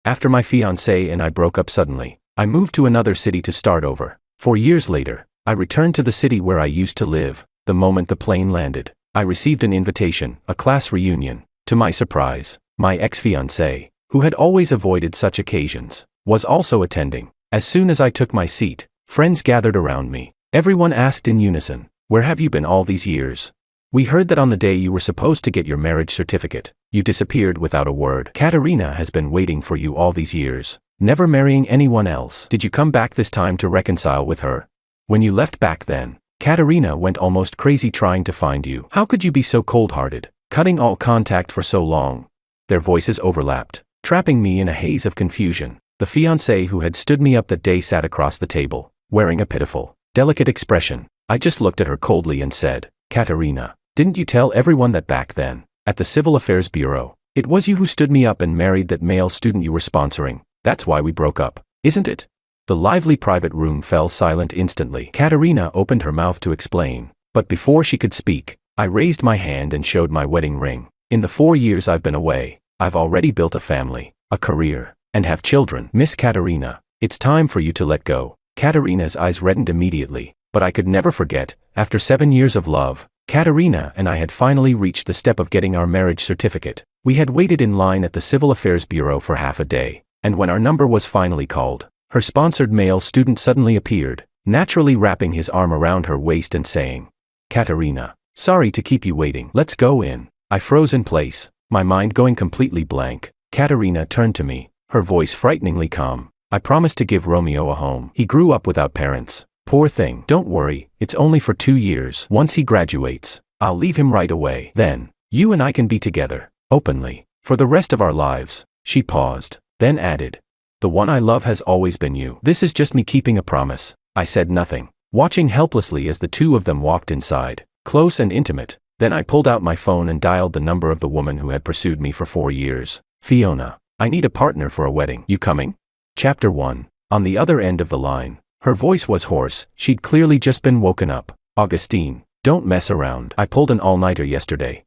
After my fiancé and I broke up suddenly, I moved to another city to start over. 4 years later, I returned to the city where I used to live. The moment the plane landed, I received an invitation, a class reunion. To my surprise, my ex-fiancé, who had always avoided such occasions, was also attending. As soon as I took my seat, friends gathered around me. Everyone asked in unison, "Where have you been all these years? We heard that on the day you were supposed to get your marriage certificate, you disappeared without a word. Katerina has been waiting for you all these years, never marrying anyone else. Did you come back this time to reconcile with her? When you left back then, Katerina went almost crazy trying to find you. How could you be so cold-hearted, cutting all contact for so long?" Their voices overlapped, trapping me in a haze of confusion. The fiancé who had stood me up that day sat across the table, wearing a pitiful, delicate expression. I just looked at her coldly and said, "Katerina, didn't you tell everyone that back then, at the Civil Affairs Bureau, it was you who stood me up and married that male student you were sponsoring? That's why we broke up, isn't it?" The lively private room fell silent instantly. Katerina opened her mouth to explain, but before she could speak, I raised my hand and showed my wedding ring. "In the 4 years I've been away, I've already built a family, a career, and have children. Miss Katerina, it's time for you to let go." Katerina's eyes reddened immediately, but I could never forget, after 7 years of love, Katerina and I had finally reached the step of getting our marriage certificate. We had waited in line at the Civil Affairs Bureau for half a day, and when our number was finally called, her sponsored male student suddenly appeared, naturally wrapping his arm around her waist and saying, "Katerina, sorry to keep you waiting. Let's go in." I froze in place, my mind going completely blank. Katerina turned to me, her voice frighteningly calm. "I promised to give Romeo a home. He grew up without parents. Poor thing. Don't worry, it's only for 2 years. Once he graduates, I'll leave him right away. Then, you and I can be together, openly, for the rest of our lives." She paused, then added, "The one I love has always been you." "This is just me keeping a promise." I said nothing, watching helplessly as the two of them walked inside, close and intimate. Then I pulled out my phone and dialed the number of the woman who had pursued me for 4 years. "Fiona, I need a partner for a wedding. You coming?" Chapter 1. On the other end of the line, her voice was hoarse. She'd clearly just been woken up. "Augustine, don't mess around. I pulled an all-nighter yesterday.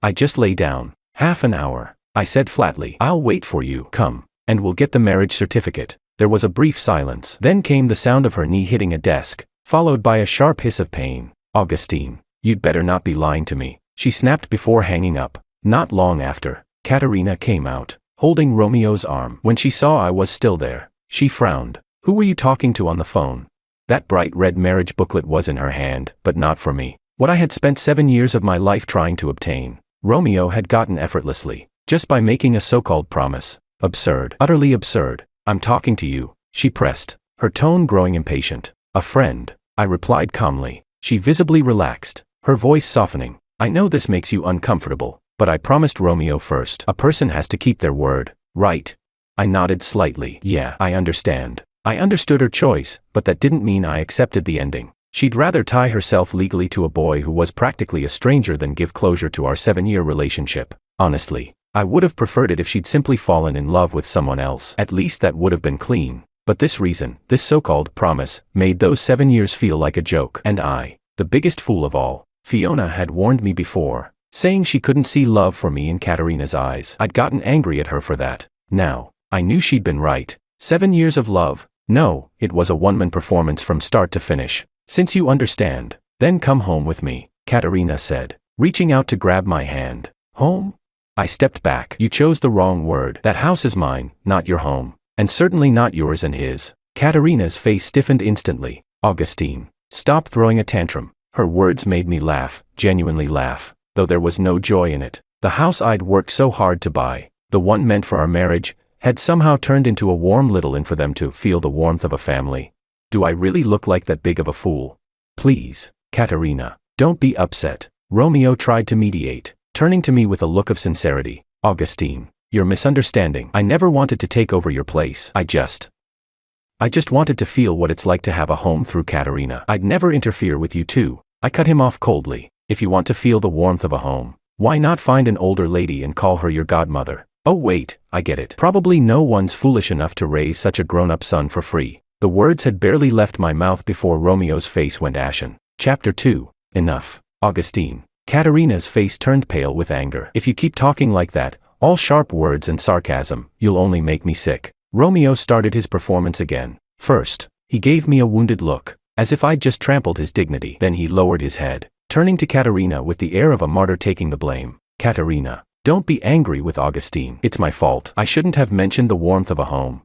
I just lay down. Half an hour," I said flatly. "I'll wait for you. Come, and we'll get the marriage certificate." There was a brief silence. Then came the sound of her knee hitting a desk, followed by a sharp hiss of pain. "Augustine, you'd better not be lying to me," she snapped before hanging up. Not long after, Katerina came out, holding Romeo's arm. When she saw I was still there, she frowned. "Who were you talking to on the phone?" That bright red marriage booklet was in her hand, but not for me. What I had spent 7 years of my life trying to obtain, Romeo had gotten effortlessly, just by making a so-called promise. Absurd. Utterly absurd. "I'm talking to you," she pressed, her tone growing impatient. "A friend," I replied calmly. She visibly relaxed, her voice softening. "I know this makes you uncomfortable, but I promised Romeo first. A person has to keep their word, right?" I nodded slightly. "Yeah, I understand." I understood her choice, but that didn't mean I accepted the ending. She'd rather tie herself legally to a boy who was practically a stranger than give closure to our 7-year relationship. Honestly, I would have preferred it if she'd simply fallen in love with someone else. At least that would have been clean. But this reason, this so-called promise, made those 7 years feel like a joke. And I, the biggest fool of all, Fiona had warned me before, saying she couldn't see love for me in Katerina's eyes. I'd gotten angry at her for that. Now, I knew she'd been right. 7 years of love? No, it was a one-man performance from start to finish. "Since you understand, then come home with me," Katerina said, reaching out to grab my hand. "Home?" I stepped back. "You chose the wrong word. That house is mine, not your home. And certainly not yours and his." Katerina's face stiffened instantly. "Augustine, stop throwing a tantrum." Her words made me laugh, genuinely laugh, though there was no joy in it. The house I'd worked so hard to buy, the one meant for our marriage, had somehow turned into a warm little inn for them to feel the warmth of a family. Do I really look like that big of a fool? "Please, Katerina, don't be upset," Romeo tried to mediate, turning to me with a look of sincerity. "Augustine, you're misunderstanding. I never wanted to take over your place. I just wanted to feel what it's like to have a home through Katerina. I'd never interfere with you two." I cut him off coldly. "If you want to feel the warmth of a home, why not find an older lady and call her your godmother?" "Oh wait, I get it. Probably no one's foolish enough to raise such a grown-up son for free." The words had barely left my mouth before Romeo's face went ashen. Chapter 2. Enough, Augustine. Katerina's face turned pale with anger. "If you keep talking like that, All sharp words and sarcasm. You'll only make me sick. Romeo started his performance again. First, he gave me a wounded look, as if I'd just trampled his dignity. Then he lowered his head, turning to Katerina with the air of a martyr taking the blame. Katerina, don't be angry with Augustine. It's my fault. I shouldn't have mentioned the warmth of a home.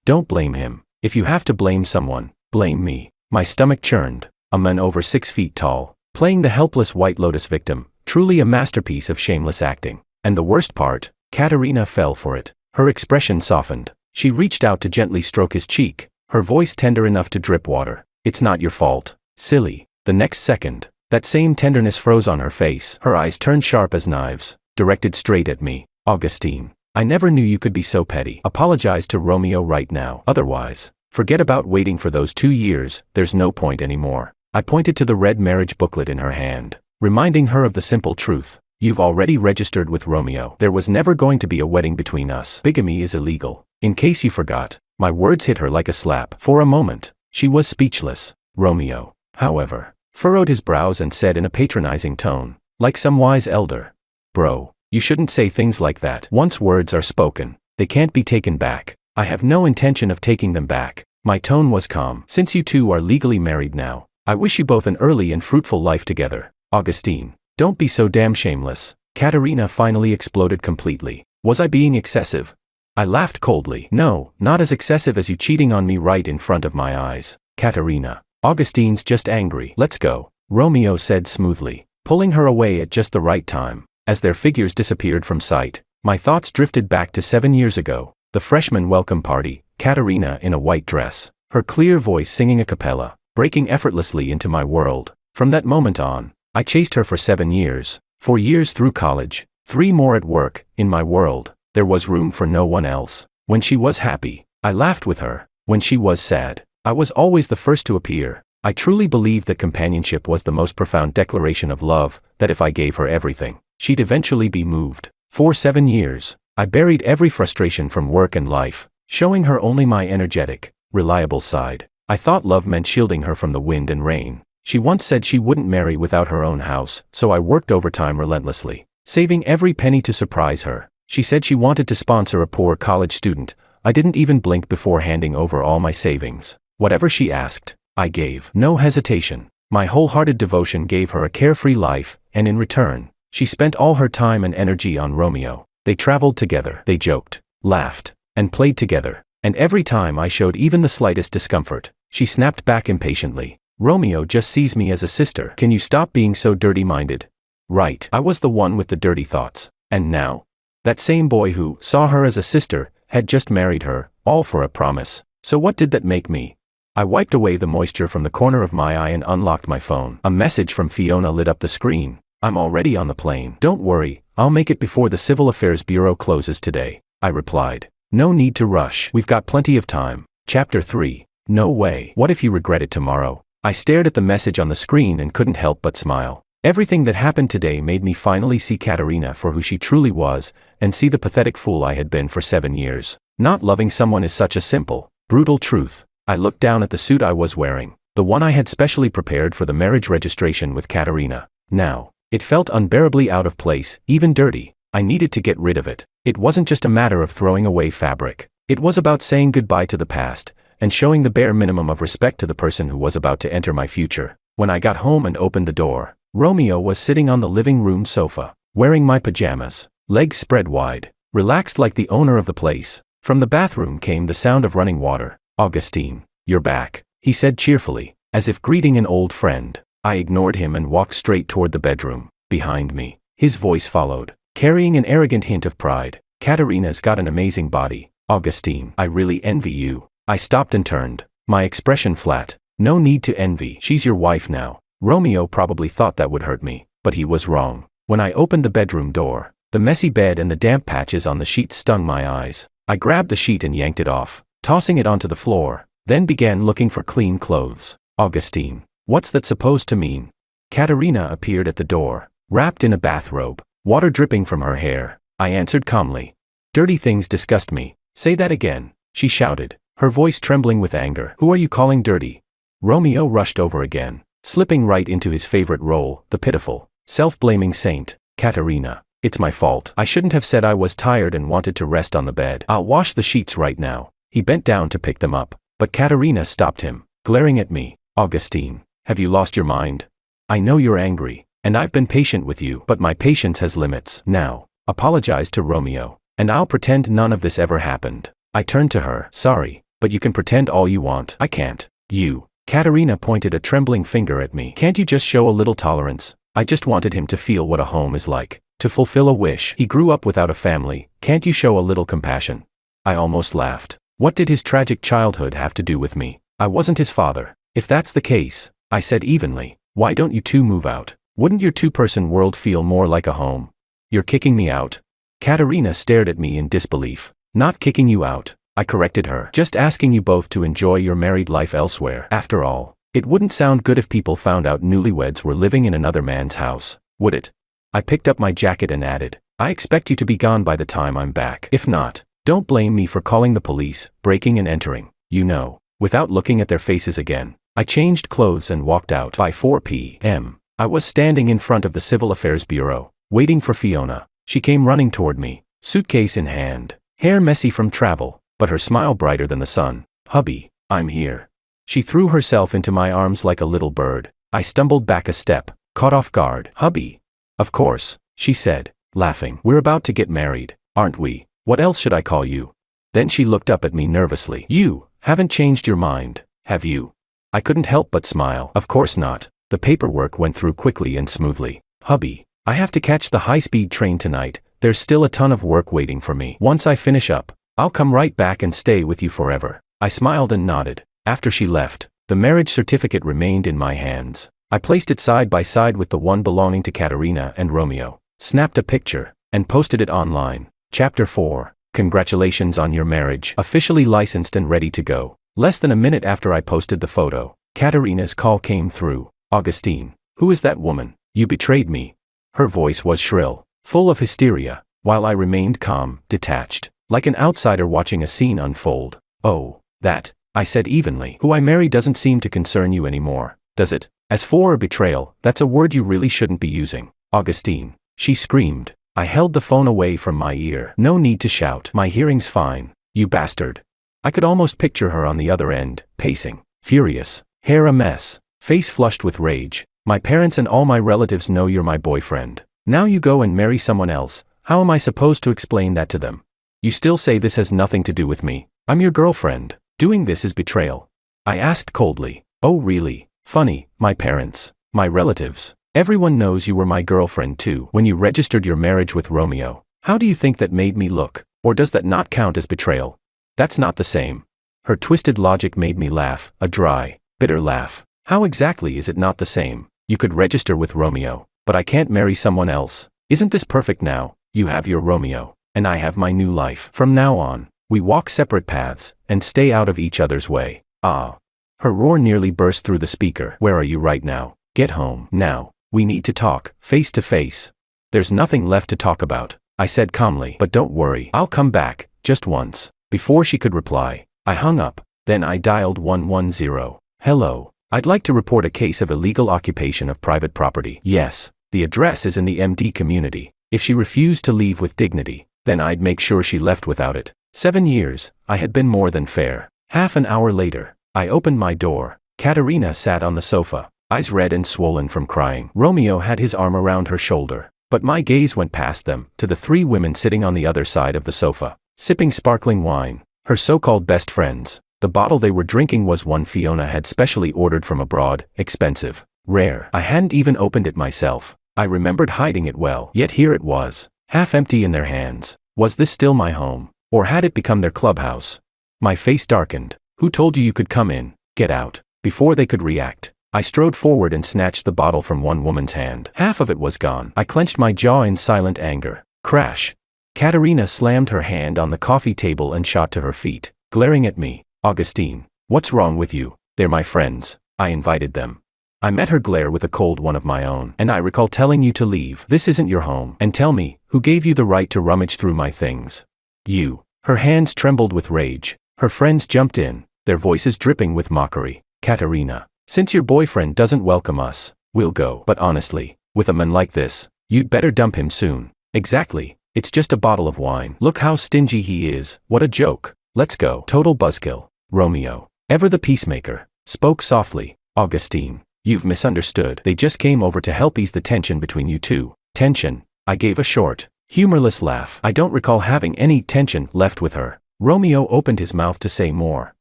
Don't blame him. If you have to blame someone, blame me. My stomach churned. A man over 6 feet tall, playing the helpless White Lotus victim, truly a masterpiece of shameless acting. And the worst part, Katerina fell for it. Her expression softened. She reached out to gently stroke his cheek, her voice tender enough to drip water. It's not your fault, silly. The next second, that same tenderness froze on her face. Her eyes turned sharp as knives, directed straight at me. Augustine, I never knew you could be so petty. Apologize to Romeo right now. Otherwise, forget about waiting for those 2 years. There's no point anymore. I pointed to the red marriage booklet in her hand, reminding her of the simple truth. You've already registered with Romeo. There was never going to be a wedding between us. Bigamy is illegal. In case you forgot. My words hit her like a slap. For a moment, she was speechless. Romeo, however, furrowed his brows and said in a patronizing tone, like some wise elder, "Bro, you shouldn't say things like that. Once words are spoken, they can't be taken back." I have no intention of taking them back. My tone was calm. Since you two are legally married now, I wish you both an early and fruitful life together. Augustine, don't be so damn shameless. Katerina finally exploded completely. Was I being excessive? I laughed coldly. No, not as excessive as you cheating on me right in front of my eyes. Katerina, Augustine's just angry. Let's go, Romeo said smoothly, pulling her away at just the right time. As their figures disappeared from sight, my thoughts drifted back to 7 years ago. The freshman welcome party, Katerina in a white dress, her clear voice singing a cappella, breaking effortlessly into my world. From that moment on, I chased her for 7 years, 4 years through college, 3 more at work. In my world, there was room for no one else. When she was happy, I laughed with her. When she was sad, I was always the first to appear. I truly believed that companionship was the most profound declaration of love, that if I gave her everything, she'd eventually be moved. For 7 years, I buried every frustration from work and life, showing her only my energetic, reliable side. I thought love meant shielding her from the wind and rain. She once said she wouldn't marry without her own house, so I worked overtime relentlessly, saving every penny to surprise her. She said she wanted to sponsor a poor college student. I didn't even blink before handing over all my savings. Whatever she asked, I gave. No hesitation. My wholehearted devotion gave her a carefree life, and in return, she spent all her time and energy on Romeo. They traveled together. They joked, laughed, and played together. And every time I showed even the slightest discomfort, she snapped back impatiently. Romeo just sees me as a sister. Can you stop being so dirty-minded? Right. I was the one with the dirty thoughts. And now, that same boy who saw her as a sister had just married her, all for a promise. So what did that make me? I wiped away the moisture from the corner of my eye and unlocked my phone. A message from Fiona lit up the screen. I'm already on the plane. Don't worry, I'll make it before the Civil Affairs Bureau closes today, I replied. No need to rush. We've got plenty of time. Chapter 3. No way. What if you regret it tomorrow? I stared at the message on the screen and couldn't help but smile. Everything that happened today made me finally see Katerina for who she truly was, and see the pathetic fool I had been for 7 years. Not loving someone is such a simple, brutal truth. I looked down at the suit I was wearing, the one I had specially prepared for the marriage registration with Katerina. Now, it felt unbearably out of place, even dirty. I needed to get rid of it. It wasn't just a matter of throwing away fabric. It was about saying goodbye to the past, and showing the bare minimum of respect to the person who was about to enter my future. When I got home and opened the door, Romeo was sitting on the living room sofa, wearing my pajamas, legs spread wide, relaxed like the owner of the place. From the bathroom came the sound of running water. Augustine, you're back, he said cheerfully, as if greeting an old friend. I ignored him and walked straight toward the bedroom. Behind me, his voice followed, carrying an arrogant hint of pride. Katerina's got an amazing body. Augustine, I really envy you. I stopped and turned, my expression flat. No need to envy. She's your wife now. Romeo probably thought that would hurt me, but he was wrong. When I opened the bedroom door, the messy bed and the damp patches on the sheets stung my eyes. I grabbed the sheet and yanked it off, tossing it onto the floor, then began looking for clean clothes. Augustine, what's that supposed to mean? Katerina appeared at the door, wrapped in a bathrobe, water dripping from her hair. I answered calmly. Dirty things disgust me. Say that again, she shouted, her voice trembling with anger. Who are you calling dirty? Romeo rushed over again, slipping right into his favorite role, the pitiful, self-blaming saint. Katerina, It's my fault. I shouldn't have said I was tired and wanted to rest on the bed. I'll wash the sheets right now. He bent down to pick them up, but Katerina stopped him, glaring at me. Augustine, have you lost your mind? I know you're angry, and I've been patient with you, but my patience has limits. Now, apologize to Romeo, and I'll pretend none of this ever happened. I turned to her. Sorry, but you can pretend all you want. I can't. You. Katerina pointed a trembling finger at me. Can't you just show a little tolerance? I just wanted him to feel what a home is like, to fulfill a wish. He grew up without a family. Can't you show a little compassion? I almost laughed. What did his tragic childhood have to do with me? I wasn't his father. If that's the case, I said evenly, why don't you two move out? Wouldn't your two-person world feel more like a home? You're kicking me out? Katerina stared at me in disbelief. Not kicking you out, I corrected her. Just asking you both to enjoy your married life elsewhere. After all, it wouldn't sound good if people found out newlyweds were living in another man's house, would it? I picked up my jacket and added, I expect you to be gone by the time I'm back. If not, don't blame me for calling the police, breaking and entering, you know. Without looking at their faces again, I changed clothes and walked out. By 4 p.m., I was standing in front of the Civil Affairs Bureau, waiting for Fiona. She came running toward me, suitcase in hand, hair messy from travel, but her smile brighter than the sun. Hubby, I'm here. She threw herself into my arms like a little bird. I stumbled back a step, caught off guard. Hubby. Of course, she said, laughing. We're about to get married, aren't we? What else should I call you? Then she looked up at me nervously. You haven't changed your mind, have you? I couldn't help but smile. Of course not. The paperwork went through quickly and smoothly. Hubby, I have to catch the high-speed train tonight. There's still a ton of work waiting for me. Once I finish up, I'll come right back and stay with you forever. I smiled and nodded. After she left, the marriage certificate remained in my hands. I placed it side by side with the one belonging to Katerina and Romeo, snapped a picture, and posted it online. Chapter 4. Congratulations on your marriage. Officially licensed and ready to go. Less than a minute after I posted the photo, Katerina's call came through. Augustine, who is that woman? You betrayed me. Her voice was shrill, full of hysteria, while I remained calm, detached, like an outsider watching a scene unfold. Oh, that, I said evenly. Who I marry doesn't seem to concern you anymore, does it? As for a betrayal, that's a word you really shouldn't be using. Augustine, she screamed. I held the phone away from my ear. No need to shout. My hearing's fine, you bastard. I could almost picture her on the other end, pacing, furious, hair a mess, face flushed with rage. My parents and all my relatives know you're my boyfriend. Now you go and marry someone else. How am I supposed to explain that to them? You still say this has nothing to do with me. I'm your girlfriend. Doing this is betrayal. I asked coldly. Oh really? Funny, my parents, my relatives. Everyone knows you were my girlfriend too when you registered your marriage with Romeo. How do you think that made me look? Or does that not count as betrayal? That's not the same. Her twisted logic made me laugh, a dry, bitter laugh. How exactly is it not the same? You could register with Romeo, but I can't marry someone else. Isn't this perfect now? You have your Romeo, and I have my new life. From now on, we walk separate paths, and stay out of each other's way. Ah. Her roar nearly burst through the speaker. Where are you right now? Get home, now. We need to talk, face to face. There's nothing left to talk about, I said calmly. But don't worry, I'll come back, just once. Before she could reply, I hung up, then I dialed 110. Hello, I'd like to report a case of illegal occupation of private property. Yes, the address is in the MD community. If she refused to leave with dignity, then I'd make sure she left without it. 7 years, I had been more than fair. Half an hour later, I opened my door. Katerina sat on the sofa, eyes red and swollen from crying. Romeo had his arm around her shoulder, but my gaze went past them, to the 3 women sitting on the other side of the sofa, sipping sparkling wine, her so-called best friends. The bottle they were drinking was one Fiona had specially ordered from abroad, expensive, rare. I hadn't even opened it myself. I remembered hiding it well. Yet here it was, half empty in their hands. Was this still my home, or had it become their clubhouse? My face darkened. Who told you could come in? Get out. Before they could react, I strode forward and snatched the bottle from one woman's hand. Half of it was gone. I clenched my jaw in silent anger. Crash. Katerina slammed her hand on the coffee table and shot to her feet, glaring at me. Augustine, what's wrong with you? They're my friends. I invited them. I met her glare with a cold one of my own. And I recall telling you to leave. This isn't your home. And tell me, who gave you the right to rummage through my things? You. Her hands trembled with rage. Her friends jumped in, their voices dripping with mockery. Katerina, since your boyfriend doesn't welcome us, we'll go. But honestly, with a man like this, you'd better dump him soon. Exactly. It's just a bottle of wine. Look how stingy he is. What a joke. Let's go. Total buzzkill. Romeo, ever the peacemaker, spoke softly. Augustine, you've misunderstood. They just came over to help ease the tension between you two. Tension? I gave a short, humorless laugh. I don't recall having any tension left with her. Romeo opened his mouth to say more,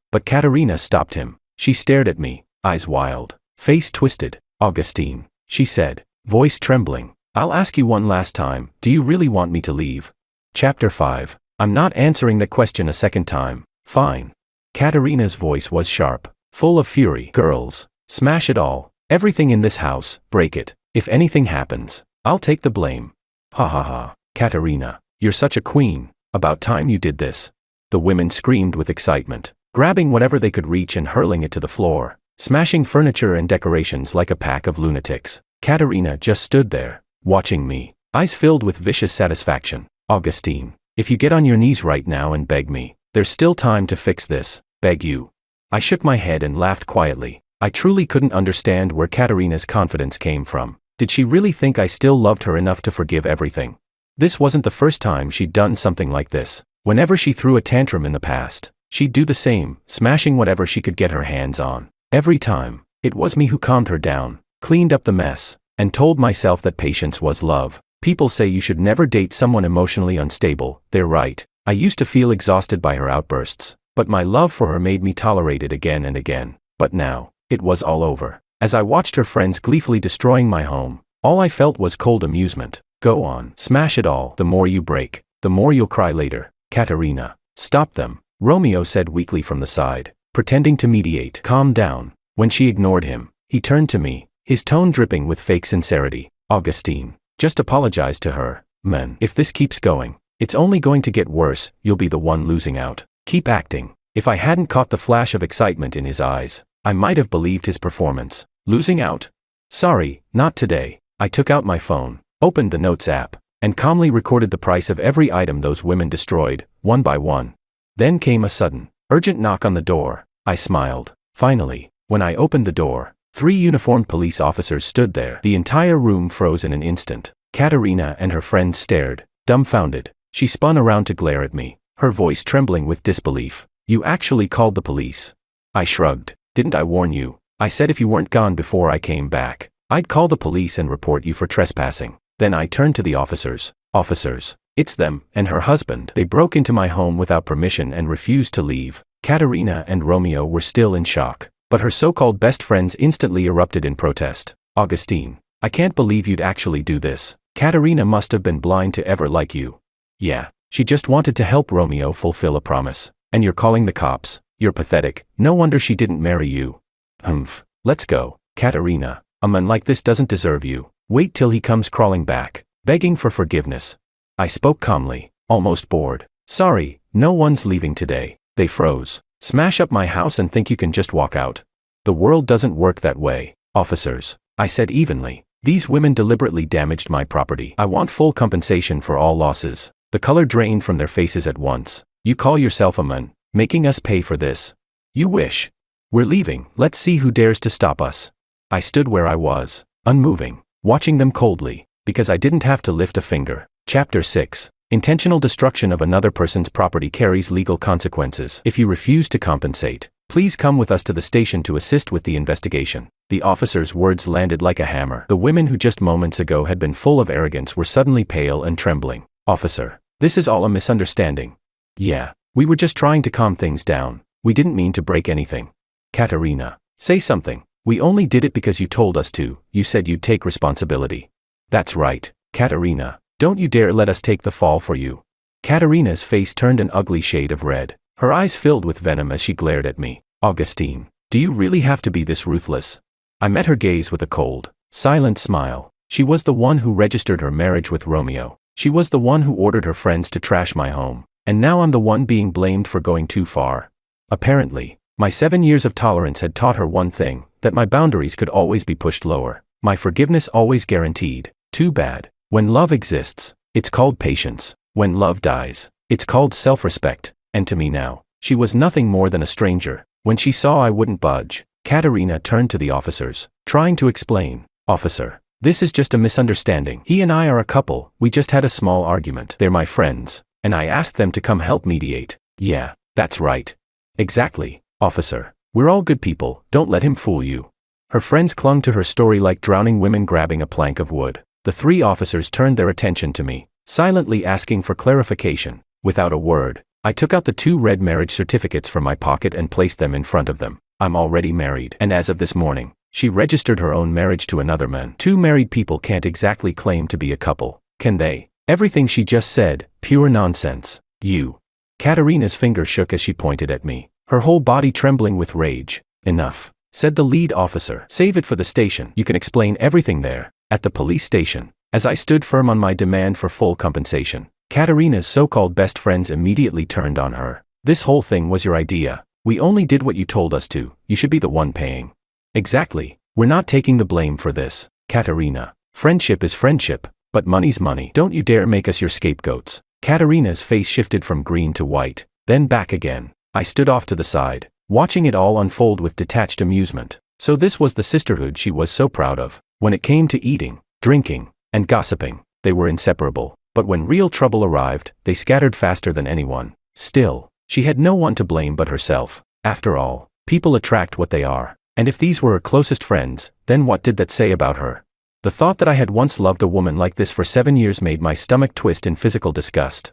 but Katerina stopped him. She stared at me, eyes wild, face twisted. Augustine, she said, voice trembling, I'll ask you one last time, do you really want me to leave? Chapter 5. I'm not answering the question a second time. Fine. Katerina's voice was sharp, full of fury. Girls, smash it all, everything in this house, break it. If anything happens, I'll take the blame. Ha ha ha. Katerina, you're such a queen. About time you did this. The women screamed with excitement, grabbing whatever they could reach and hurling it to the floor, smashing furniture and decorations like a pack of lunatics. Katerina just stood there, watching me, eyes filled with vicious satisfaction. Augustine, if you get on your knees right now and beg me, there's still time to fix this. Beg you. I shook my head and laughed quietly. I truly couldn't understand where Katerina's confidence came from. Did she really think I still loved her enough to forgive everything? This wasn't the first time she'd done something like this. Whenever she threw a tantrum in the past, she'd do the same, smashing whatever she could get her hands on. Every time, it was me who calmed her down, cleaned up the mess, and told myself that patience was love. People say you should never date someone emotionally unstable. They're right. I used to feel exhausted by her outbursts, but my love for her made me tolerate it again and again. But now, it was all over. As I watched her friends gleefully destroying my home, all I felt was cold amusement. Go on, smash it all. The more you break, the more you'll cry later. Katerina, stop them, Romeo said weakly from the side, pretending to mediate. Calm down. When she ignored him, he turned to me, his tone dripping with fake sincerity. Augustine, just apologize to her. Man, if this keeps going, it's only going to get worse. You'll be the one losing out. Keep acting. If I hadn't caught the flash of excitement in his eyes, I might have believed his performance. Losing out? Sorry, not today. I took out my phone, opened the Notes app, and calmly recorded the price of every item those women destroyed, one by one. Then came a sudden, urgent knock on the door. I smiled. Finally, when I opened the door, 3 uniformed police officers stood there. The entire room froze in an instant. Katerina and her friends stared, dumbfounded. She spun around to glare at me, her voice trembling with disbelief. You actually called the police? I shrugged. Didn't I warn you? I said if you weren't gone before I came back, I'd call the police and report you for trespassing. Then I turned to the officers. Officers, it's them and her husband. They broke into my home without permission and refused to leave. Katerina and Romeo were still in shock, but her so-called best friends instantly erupted in protest. Augustine, I can't believe you'd actually do this. Katerina must have been blind to ever like you. Yeah, she just wanted to help Romeo fulfill a promise. And you're calling the cops. You're pathetic. No wonder she didn't marry you. Humph. Let's go. Katerina, a man like this doesn't deserve you. Wait till he comes crawling back, begging for forgiveness. I spoke calmly, almost bored. Sorry, no one's leaving today. They froze. Smash up my house and think you can just walk out. The world doesn't work that way. Officers, I said evenly. These women deliberately damaged my property. I want full compensation for all losses. The color drained from their faces at once. You call yourself a man, making us pay for this? You wish. We're leaving. Let's see who dares to stop us. I stood where I was, unmoving, watching them coldly, because I didn't have to lift a finger. Chapter 6. Intentional destruction of another person's property carries legal consequences. If you refuse to compensate, please come with us to the station to assist with the investigation. The officer's words landed like a hammer. The women who just moments ago had been full of arrogance were suddenly pale and trembling. Officer, this is all a misunderstanding. Yeah, we were just trying to calm things down. We didn't mean to break anything. Katerina, say something. We only did it because you told us to. You said you'd take responsibility. That's right, Katerina. Don't you dare let us take the fall for you. Katerina's face turned an ugly shade of red. Her eyes filled with venom as she glared at me. Augustine, do you really have to be this ruthless? I met her gaze with a cold, silent smile. She was the one who registered her marriage with Romeo. She was the one who ordered her friends to trash my home. And now I'm the one being blamed for going too far. Apparently, my 7 years of tolerance had taught her one thing, that my boundaries could always be pushed lower. My forgiveness always guaranteed. Too bad. When love exists, it's called patience. When love dies, it's called self-respect. And to me now, she was nothing more than a stranger. When she saw I wouldn't budge, Katerina turned to the officers, trying to explain. Officer, This is just a misunderstanding. He and I are a couple, we just had a small argument. They're my friends, and I asked them to come help mediate. Yeah, that's right. Exactly, officer. We're all good people, don't let him fool you. Her friends clung to her story like drowning women grabbing a plank of wood. The three officers turned their attention to me, silently asking for clarification. Without a word, I took out the 2 red marriage certificates from my pocket and placed them in front of them. I'm already married, and as of this morning, she registered her own marriage to another man. 2 married people can't exactly claim to be a couple, can they? Everything she just said, pure nonsense. You. Katerina's finger shook as she pointed at me, her whole body trembling with rage. Enough, said the lead officer. Save it for the station. You can explain everything there, at the police station. As I stood firm on my demand for full compensation, Katerina's so-called best friends immediately turned on her. This whole thing was your idea. We only did what you told us to. You should be the one paying. Exactly. We're not taking the blame for this, Katerina. Friendship is friendship, but money's money. Don't you dare make us your scapegoats. Katerina's face shifted from green to white, then back again. I stood off to the side, watching it all unfold with detached amusement. So this was the sisterhood she was so proud of. When it came to eating, drinking, and gossiping, they were inseparable. But when real trouble arrived, they scattered faster than anyone. Still, she had no one to blame but herself. After all, people attract what they are. And if these were her closest friends, then what did that say about her? The thought that I had once loved a woman like this for 7 years made my stomach twist in physical disgust.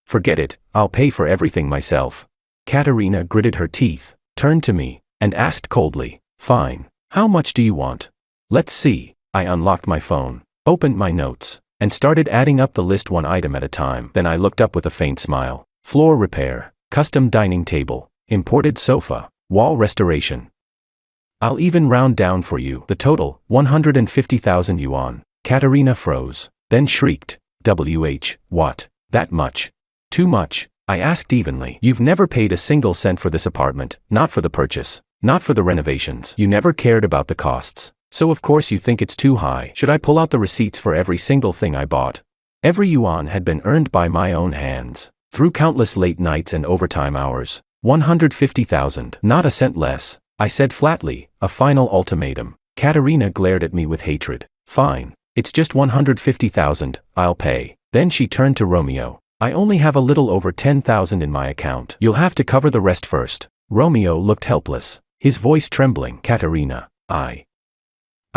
Forget it, I'll pay for everything myself. Katerina gritted her teeth, turned to me, and asked coldly, fine, how much do you want? Let's see. I unlocked my phone, opened my notes, and started adding up the list one item at a time. Then I looked up with a faint smile. Floor repair, custom dining table, imported sofa, wall restoration. I'll even round down for you. The total, 150,000 yuan. Katerina froze, then shrieked, what? That much? Too much, I asked evenly. You've never paid a single cent for this apartment, not for the purchase, not for the renovations. You never cared about the costs. So of course you think it's too high. Should I pull out the receipts for every single thing I bought? Every yuan had been earned by my own hands, through countless late nights and overtime hours. 150,000, not a cent less, I said flatly, a final ultimatum. Katerina glared at me with hatred. Fine, it's just 150,000, I'll pay. Then she turned to Romeo. I only have a little over 10,000 in my account. You'll have to cover the rest first. Romeo looked helpless, his voice trembling. Katerina, I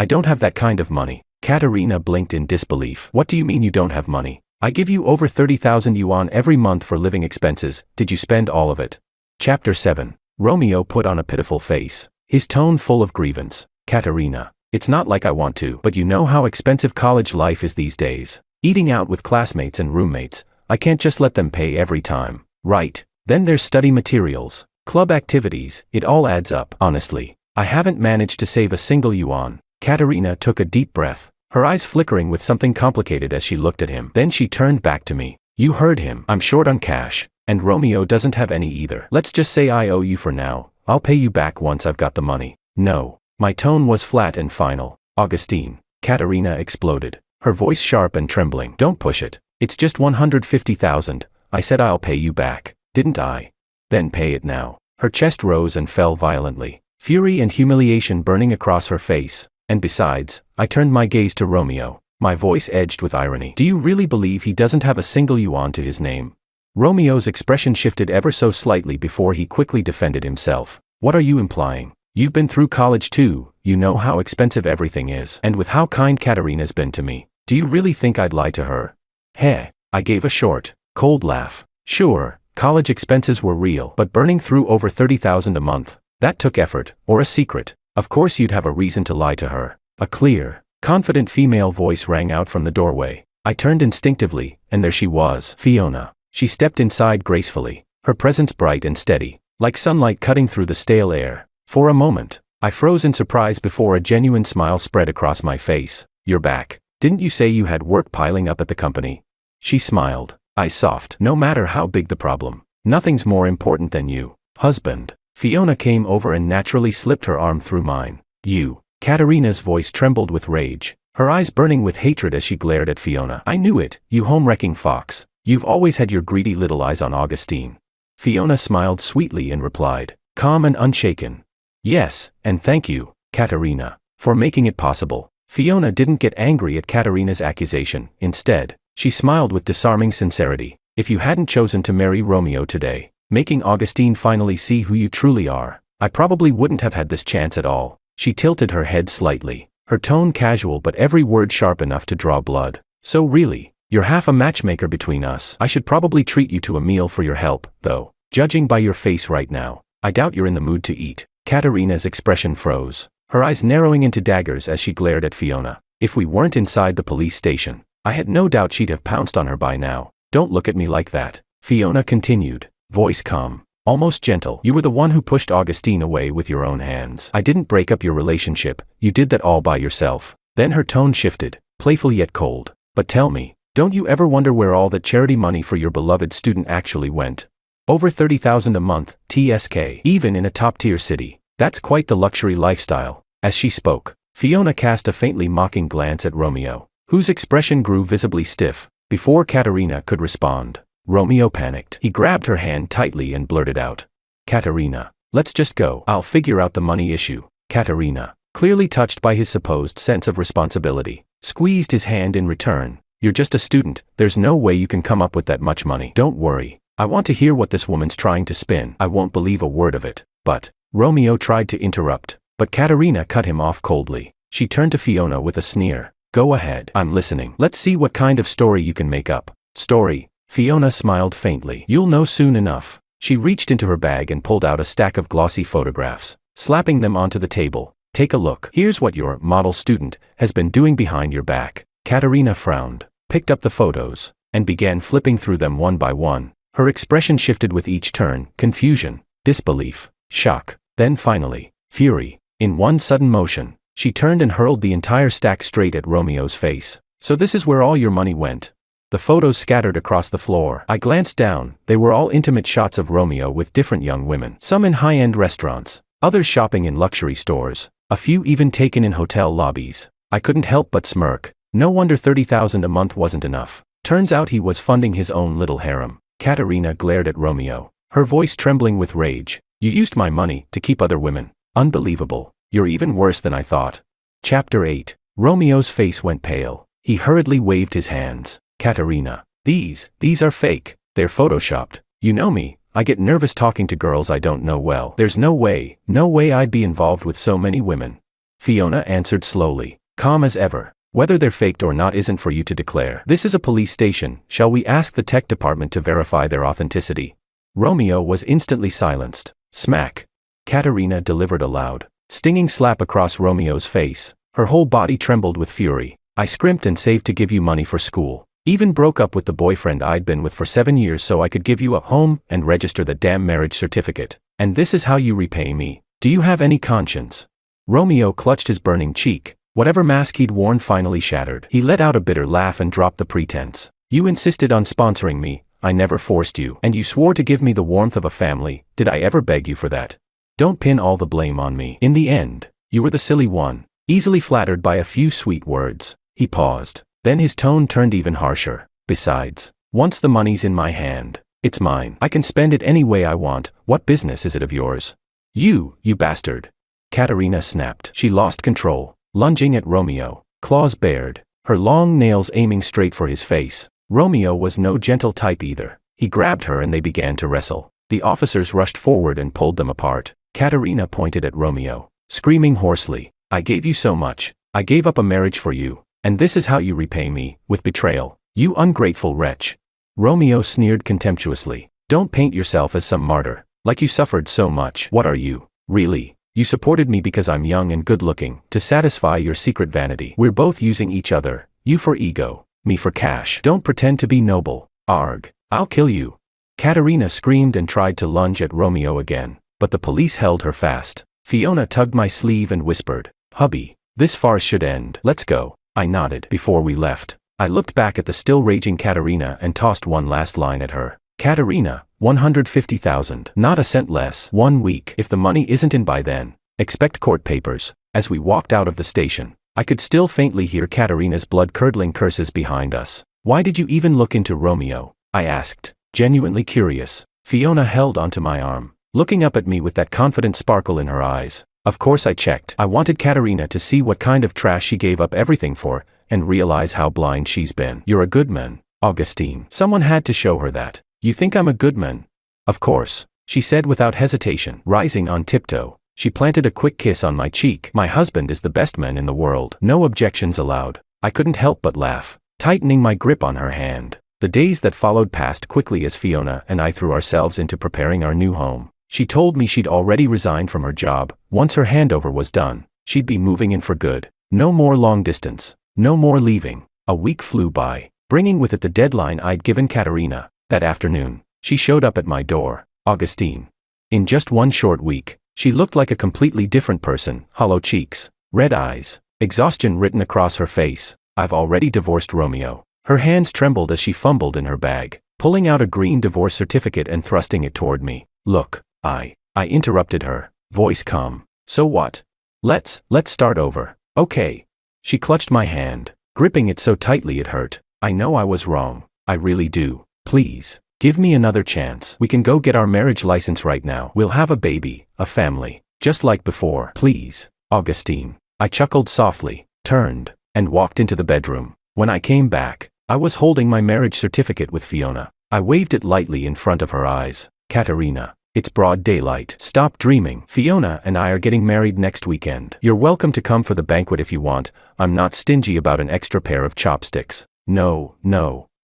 don't have that kind of money. Katerina blinked in disbelief. What do you mean you don't have money? I give you over 30,000 yuan every month for living expenses. Did you spend all of it? Chapter 7. Romeo put on a pitiful face, his tone full of grievance. Katerina, it's not like I want to, but you know how expensive college life is these days. Eating out with classmates and roommates, I can't just let them pay every time. Right. Then there's study materials, club activities, it all adds up. Honestly, I haven't managed to save a single yuan. Katerina took a deep breath, her eyes flickering with something complicated as she looked at him. Then she turned back to me. You heard him. I'm short on cash, and Romeo doesn't have any either. Let's just say I owe you for now. I'll pay you back once I've got the money. No. My tone was flat and final. Augustine. Katerina exploded, her voice sharp and trembling. Don't push it. It's just 150,000. I said I'll pay you back, didn't I? Then pay it now. Her chest rose and fell violently, fury and humiliation burning across her face. And besides, I turned my gaze to Romeo, my voice edged with irony. Do you really believe he doesn't have a single yuan to his name? Romeo's expression shifted ever so slightly before he quickly defended himself. What are you implying? You've been through college too, you know how expensive everything is. And with how kind Katerina's been to me, do you really think I'd lie to her? Heh, I gave a short, cold laugh. Sure, college expenses were real, but burning through over 30,000 a month, that took effort, or a secret. Of course you'd have a reason to lie to her. A clear, confident female voice rang out from the doorway. I turned instinctively, and there she was, Fiona. She stepped inside gracefully, her presence bright and steady, like sunlight cutting through the stale air. For a moment, I froze in surprise before a genuine smile spread across my face. You're back. Didn't you say you had work piling up at the company? She smiled, eyes soft. No matter how big the problem, nothing's more important than you, husband. Fiona came over and naturally slipped her arm through mine. You. Katerina's voice trembled with rage, her eyes burning with hatred as she glared at Fiona. I knew it, you home-wrecking fox. You've always had your greedy little eyes on Augustine. Fiona smiled sweetly and replied, calm and unshaken. Yes, and thank you, Katerina, for making it possible. Fiona didn't get angry at Katerina's accusation. Instead, she smiled with disarming sincerity. If you hadn't chosen to marry Romeo today, making Augustine finally see who you truly are, I probably wouldn't have had this chance at all. She tilted her head slightly, her tone casual but every word sharp enough to draw blood. So really, you're half a matchmaker between us. I should probably treat you to a meal for your help, though. Judging by your face right now, I doubt you're in the mood to eat. Katerina's expression froze, her eyes narrowing into daggers as she glared at Fiona. If we weren't inside the police station, I had no doubt she'd have pounced on her by now. Don't look at me like that, Fiona continued, voice calm, almost gentle. You were the one who pushed Augustine away with your own hands. I didn't break up your relationship, you did that all by yourself. Then her tone shifted, playful yet cold. But tell me, don't you ever wonder where all that charity money for your beloved student actually went? Over $30,000 a month, TSK, even in a top-tier city. That's quite the luxury lifestyle. As she spoke, Fiona cast a faintly mocking glance at Romeo, whose expression grew visibly stiff. Before Katerina could respond, Romeo panicked. He grabbed her hand tightly and blurted out, Katerina, let's just go. I'll figure out the money issue. Katerina, clearly touched by his supposed sense of responsibility, squeezed his hand in return. You're just a student, there's no way you can come up with that much money. Don't worry, I want to hear what this woman's trying to spin. I won't believe a word of it. But, Romeo tried to interrupt, but Katerina cut him off coldly. She turned to Fiona with a sneer. Go ahead, I'm listening. Let's see what kind of story you can make up. Story? Fiona smiled faintly. You'll know soon enough. She reached into her bag and pulled out a stack of glossy photographs, slapping them onto the table. Take a look. Here's what your model student has been doing behind your back. Katerina frowned, picked up the photos, and began flipping through them one by one. Her expression shifted with each turn: confusion, disbelief, shock, then finally, fury. In one sudden motion, she turned and hurled the entire stack straight at Romeo's face. So this is where all your money went. The photos scattered across the floor. I glanced down. They were all intimate shots of Romeo with different young women. Some in high-end restaurants, others shopping in luxury stores, a few even taken in hotel lobbies. I couldn't help but smirk. No wonder $30,000 a month wasn't enough. Turns out he was funding his own little harem. Katerina glared at Romeo, her voice trembling with rage. You used my money to keep other women. Unbelievable. You're even worse than I thought. Chapter 8. Romeo's face went pale. He hurriedly waved his hands. Katerina, these are fake. They're photoshopped. You know me, I get nervous talking to girls I don't know well. There's no way I'd be involved with so many women. Fiona answered slowly, calm as ever. Whether they're faked or not isn't for you to declare. This is a police station. Shall we ask the tech department to verify their authenticity? Romeo was instantly silenced. Smack. Katerina delivered a loud, stinging slap across Romeo's face. Her whole body trembled with fury. I scrimped and saved to give you money for school. Even broke up with the boyfriend I'd been with for 7 years so I could give you a home and register the damn marriage certificate. And this is how you repay me. Do you have any conscience? Romeo clutched his burning cheek. Whatever mask he'd worn finally shattered. He let out a bitter laugh and dropped the pretense. You insisted on sponsoring me. I never forced you. And you swore to give me the warmth of a family. Did I ever beg you for that? Don't pin all the blame on me. In the end, you were the silly one, easily flattered by a few sweet words. He paused. Then his tone turned even harsher. Besides, once the money's in my hand, it's mine. I can spend it any way I want. What business is it of yours? You bastard. Katerina snapped. She lost control, lunging at Romeo, claws bared, her long nails aiming straight for his face. Romeo was no gentle type either. He grabbed her and they began to wrestle. The officers rushed forward and pulled them apart. Katerina pointed at Romeo, screaming hoarsely, I gave you so much. I gave up a marriage for you. And this is how you repay me, with betrayal. You ungrateful wretch. Romeo sneered contemptuously. Don't paint yourself as some martyr, like you suffered so much. What are you, really? You supported me because I'm young and good-looking, to satisfy your secret vanity. We're both using each other, you for ego, me for cash. Don't pretend to be noble. Arg, I'll kill you. Katerina screamed and tried to lunge at Romeo again, but the police held her fast. Fiona tugged my sleeve and whispered, Hubby, this farce should end. Let's go. I nodded. Before we left, I looked back at the still raging Katerina and tossed one last line at her. Katerina, 150,000, not a cent less. 1 week. If the money isn't in by then, expect court papers. As we walked out of the station, I could still faintly hear Katerina's blood-curdling curses behind us. Why did you even look into Romeo? I asked, genuinely curious. Fiona held onto my arm, looking up at me with that confident sparkle in her eyes. Of course I checked. I wanted Katerina to see what kind of trash she gave up everything for, and realize how blind she's been. You're a good man, Augustine. Someone had to show her that. You think I'm a good man? Of course, she said without hesitation. Rising on tiptoe, she planted a quick kiss on my cheek. My husband is the best man in the world. No objections allowed. I couldn't help but laugh, tightening my grip on her hand. The days that followed passed quickly as Fiona and I threw ourselves into preparing our new home. She told me she'd already resigned from her job. Once her handover was done, she'd be moving in for good. No more long distance. No more leaving. A week flew by, bringing with it the deadline I'd given Katerina. That afternoon, she showed up at my door. Augustine. In just one short week, she looked like a completely different person. Hollow cheeks, red eyes, exhaustion written across her face. I've already divorced Romeo. Her hands trembled as she fumbled in her bag, pulling out a green divorce certificate and thrusting it toward me. Look, I interrupted her, voice calm. So what? Let's start over. Okay. She clutched my hand, gripping it so tightly it hurt. I know I was wrong. I really do. Please, give me another chance. We can go get our marriage license right now. We'll have a baby, a family, just like before. Please, Augustine. I chuckled softly, turned, and walked into the bedroom. When I came back, I was holding my marriage certificate with Fiona. I waved it lightly in front of her eyes. Katerina, it's broad daylight. Stop dreaming. Fiona and I are getting married next weekend. You're welcome to come for the banquet if you want. I'm not stingy about an extra pair of chopsticks. No,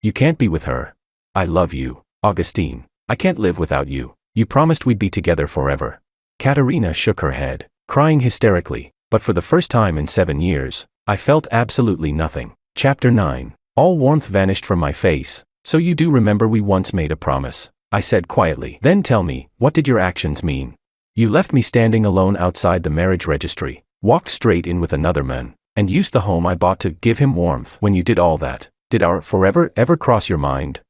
you can't be with her. I love you, Augustine. I can't live without you. You promised we'd be together forever. Katerina shook her head, crying hysterically, but for the first time in 7 years, I felt absolutely nothing. Chapter 9. All warmth vanished from my face. So you do remember we once made a promise, I said quietly. Then tell me, what did your actions mean? You left me standing alone outside the marriage registry, walked straight in with another man, and used the home I bought to give him warmth. When you did all that, did our forever ever cross your mind?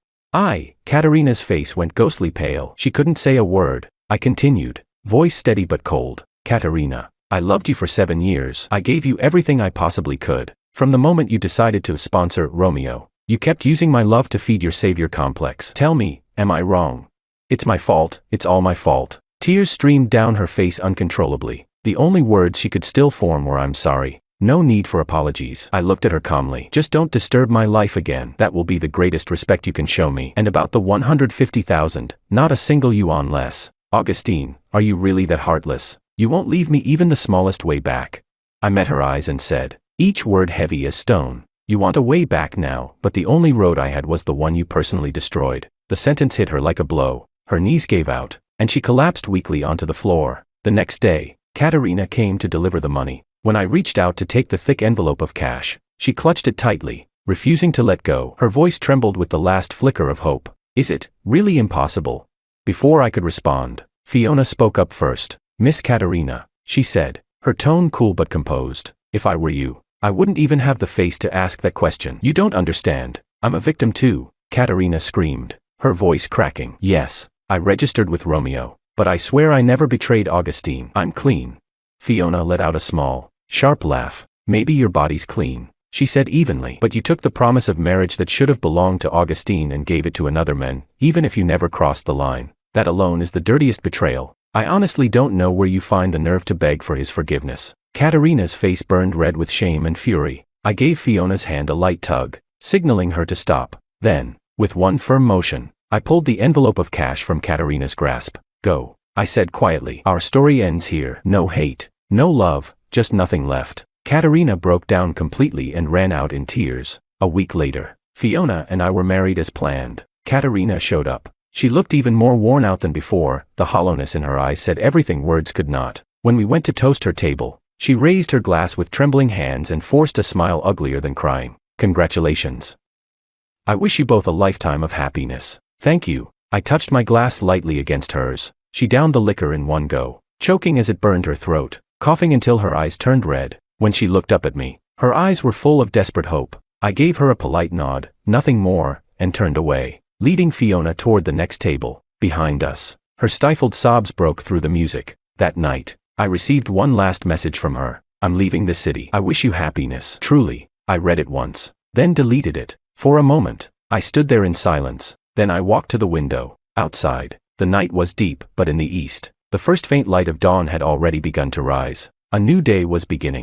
Katerina's face went ghostly pale. She couldn't say a word. I continued, voice steady but cold. Katerina, I loved you for 7 years. I gave you everything I possibly could. From the moment you decided to sponsor Romeo, you kept using my love to feed your savior complex. Tell me, am I wrong? It's my fault. It's all my fault. Tears streamed down her face uncontrollably. The only words she could still form were I'm sorry. No need for apologies. I looked at her calmly. Just don't disturb my life again. That will be the greatest respect you can show me. And about the 150,000, not a single yuan less. Augustine, are you really that heartless? You won't leave me even the smallest way back. I met her eyes and said, each word heavy as stone. You want a way back now, but the only road I had was the one you personally destroyed. The sentence hit her like a blow. Her knees gave out, and she collapsed weakly onto the floor. The next day, Katerina came to deliver the money. When I reached out to take the thick envelope of cash, she clutched it tightly, refusing to let go. Her voice trembled with the last flicker of hope. Is it really impossible? Before I could respond, Fiona spoke up first. Miss Katerina, she said, her tone cool but composed. If I were you, I wouldn't even have the face to ask that question. You don't understand. I'm a victim too, Katerina screamed, her voice cracking. Yes, I registered with Romeo, but I swear I never betrayed Augustine. I'm clean. Fiona let out a small, sharp laugh. Maybe your body's clean, she said evenly, but you took the promise of marriage that should have belonged to Augustine and gave it to another man, even if you never crossed the line. That alone is the dirtiest betrayal. I honestly don't know where you find the nerve to beg for his forgiveness. Katerina's face burned red with shame and fury. I gave Fiona's hand a light tug, signaling her to stop. Then, with one firm motion, I pulled the envelope of cash from Katerina's grasp. Go, I said quietly. Our story ends here. No hate, no love, just nothing left. Katerina broke down completely and ran out in tears. A week later, Fiona and I were married as planned. Katerina showed up. She looked even more worn out than before. The hollowness in her eyes said everything words could not. When we went to toast her table, she raised her glass with trembling hands and forced a smile uglier than crying. Congratulations. I wish you both a lifetime of happiness. Thank you. I touched my glass lightly against hers. She downed the liquor in one go, choking as it burned her throat, coughing until her eyes turned red. When she looked up at me, her eyes were full of desperate hope. I gave her a polite nod, nothing more, and turned away, leading Fiona toward the next table. Behind us, her stifled sobs broke through the music. That night, I received one last message from her. I'm leaving the city. I wish you happiness. Truly. I read it once, then deleted it. For a moment, I stood there in silence. Then I walked to the window. Outside, the night was deep, but in the east, The first faint light of dawn had already begun to rise. A new day was beginning.